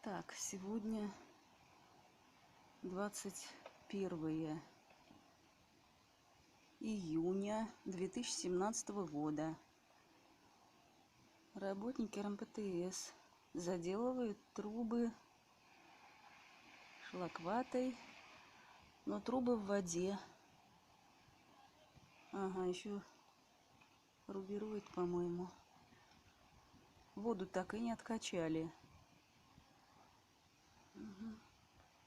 Так, сегодня 21 июня 2017 года. Работники РМПТС заделывают трубы шлакватой, но трубы в воде. Ага, еще рубируют, по-моему. Воду так и не откачали.